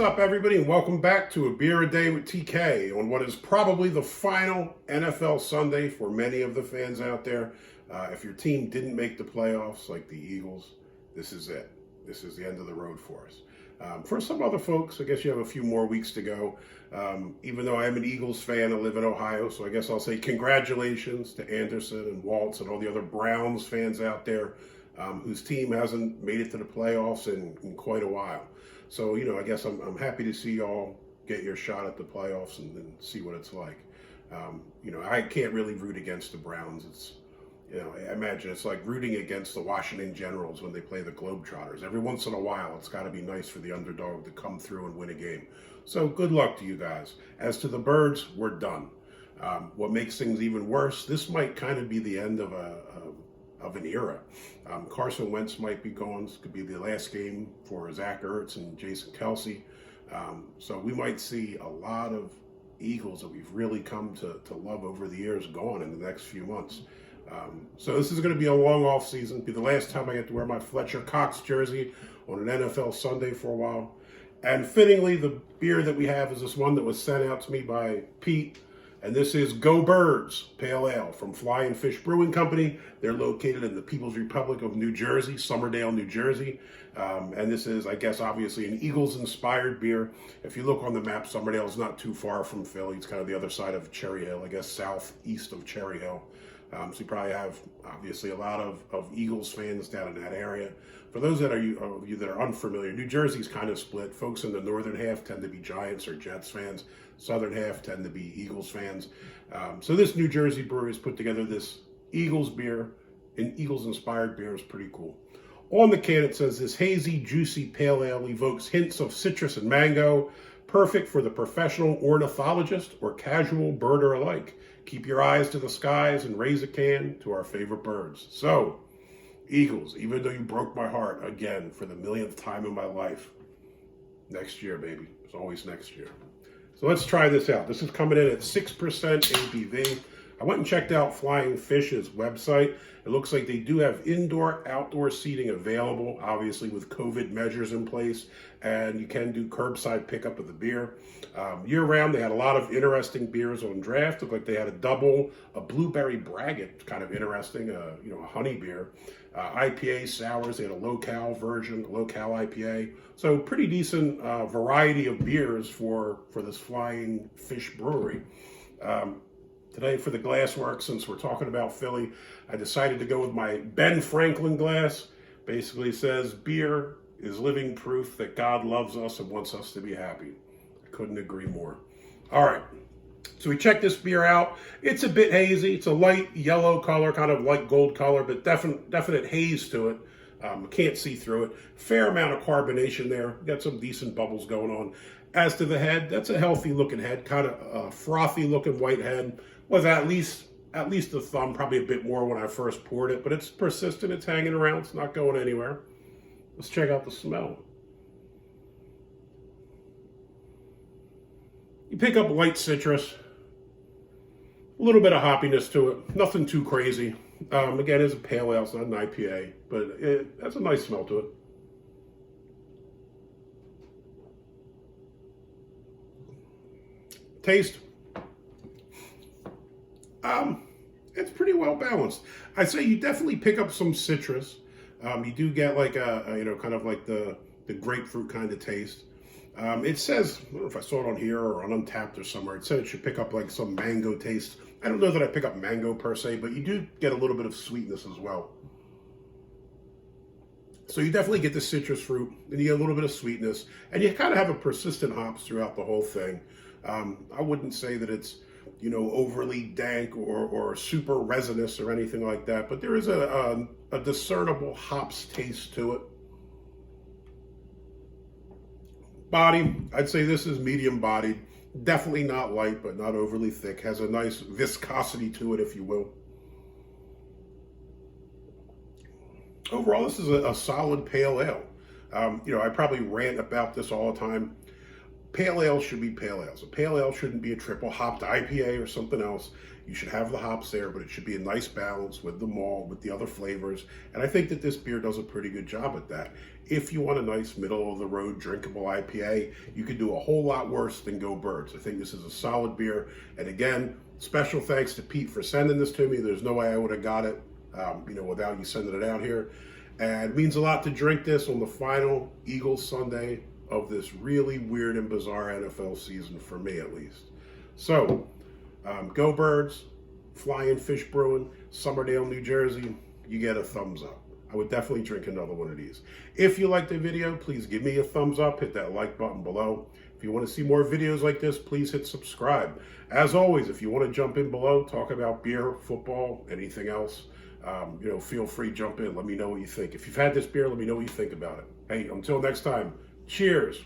up, everybody, and welcome back to A Beer a Day with TK on what is probably the final NFL Sunday for many of the fans out there. If your team didn't make the playoffs, like the Eagles, this is it. This is the end of the road for us. For some other folks, I guess you have a few more weeks to go. Even though I am an Eagles fan, I live in Ohio, so I guess I'll say congratulations to Anderson and Waltz and all the other Browns fans out there whose team hasn't made it to the playoffs in quite a while. So, I guess I'm happy to see y'all get your shot at the playoffs and see what it's like. I can't really root against the Browns. I imagine it's like rooting against the Washington Generals when they play the Globetrotters. Every once in a while, it's got to be nice for the underdog to come through and win a game. So good luck to you guys. As to the Birds, we're done. What makes things even worse, this might kind of be the end of an era. Carson Wentz might be gone. This could be the last game for Zach Ertz and Jason Kelce. So we might see a lot of Eagles that we've really come to love over the years gone in the next few months. So this is going to be a long off season. Be the last time I get to wear my Fletcher Cox jersey on an NFL Sunday for a while. And fittingly, the beer that we have is this one that was sent out to me by Pete. And this is Go Birds Pale Ale from Flying Fish Brewing Company. They're located in the People's Republic of New Jersey, Somerdale, New Jersey. And this is, I guess, obviously an Eagles-inspired beer. If you look on the map, Somerdale is not too far from Philly. It's kind of the other side of Cherry Hill, I guess southeast of Cherry Hill. So you probably have, obviously, a lot of Eagles fans down in that area. For those of you that are unfamiliar, New Jersey's kind of split. Folks in the northern half tend to be Giants or Jets fans. Southern half tend to be Eagles fans. So this New Jersey brewery has put together this Eagles beer, an Eagles-inspired beer. Is pretty cool. On the can, it says this hazy, juicy pale ale evokes hints of citrus and mango, perfect for the professional ornithologist or casual birder alike. Keep your eyes to the skies and raise a can to our favorite birds. So, Eagles, even though you broke my heart again for the millionth time in my life, next year, baby. It's always next year. So let's try this out. This is coming in at 6% ABV. I went and checked out Flying Fish's website. It looks like they do have indoor, outdoor seating available, obviously with COVID measures in place, and you can do curbside pickup of the beer. Year-round, they had a lot of interesting beers on draft. Looked like they had a blueberry braggot, kind of interesting, a honey beer. IPA, sours, they had a low-cal version, low-cal IPA. So pretty decent variety of beers for this Flying Fish Brewery. Today for the glasswork, since we're talking about Philly, I decided to go with my Ben Franklin glass. Basically says, beer is living proof that God loves us and wants us to be happy. I couldn't agree more. All right, so we checked this beer out. It's a bit hazy. It's a light yellow color, kind of light gold color, but definite haze to it. Can't see through it. Fair amount of carbonation there. Got some decent bubbles going on. As to the head, that's a healthy looking head, kind of a frothy looking white head. Was at least the thumb, probably a bit more when I first poured it, but it's persistent, it's hanging around, it's not going anywhere. Let's check out the smell. You pick up light citrus, a little bit of hoppiness to it, nothing too crazy. Again, it's a pale ale, it's not an IPA, but it has a nice smell to it. Taste. It's pretty well balanced. I'd say you definitely pick up some citrus. You do get like kind of like the grapefruit kind of taste. It says, I don't know if I saw it on here or on Untapped or somewhere, it said it should pick up like some mango taste. I don't know that I pick up mango per se, but you do get a little bit of sweetness as well. So you definitely get the citrus fruit, and you get a little bit of sweetness, and you kind of have a persistent hops throughout the whole thing. I wouldn't say that it's overly dank or super resinous or anything like that, but there is a discernible hops taste to it. Body, I'd say this is medium bodied. Definitely not light, but not overly thick. Has a nice viscosity to it, if you will. Overall, this is a solid pale ale. I probably rant about this all the time. Pale ales should be pale ales. A pale ale shouldn't be a triple hopped IPA or something else. You should have the hops there, but it should be a nice balance with the malt, with the other flavors. And I think that this beer does a pretty good job at that. If you want a nice middle of the road drinkable IPA, you could do a whole lot worse than Go Birds. I think this is a solid beer. And again, special thanks to Pete for sending this to me. There's no way I would have got it, without you sending it out here. And it means a lot to drink this on the final Eagles Sunday of this really weird and bizarre NFL season, for me at least. So, Go Birds, Flying Fish Brewing, Somerdale, New Jersey, you get a thumbs up. I would definitely drink another one of these. If you liked the video, please give me a thumbs up, hit that like button below. If you want to see more videos like this, please hit subscribe. As always, if you want to jump in below, talk about beer, football, anything else, feel free, jump in. Let me know what you think. If you've had this beer, let me know what you think about it. Hey, until next time, cheers.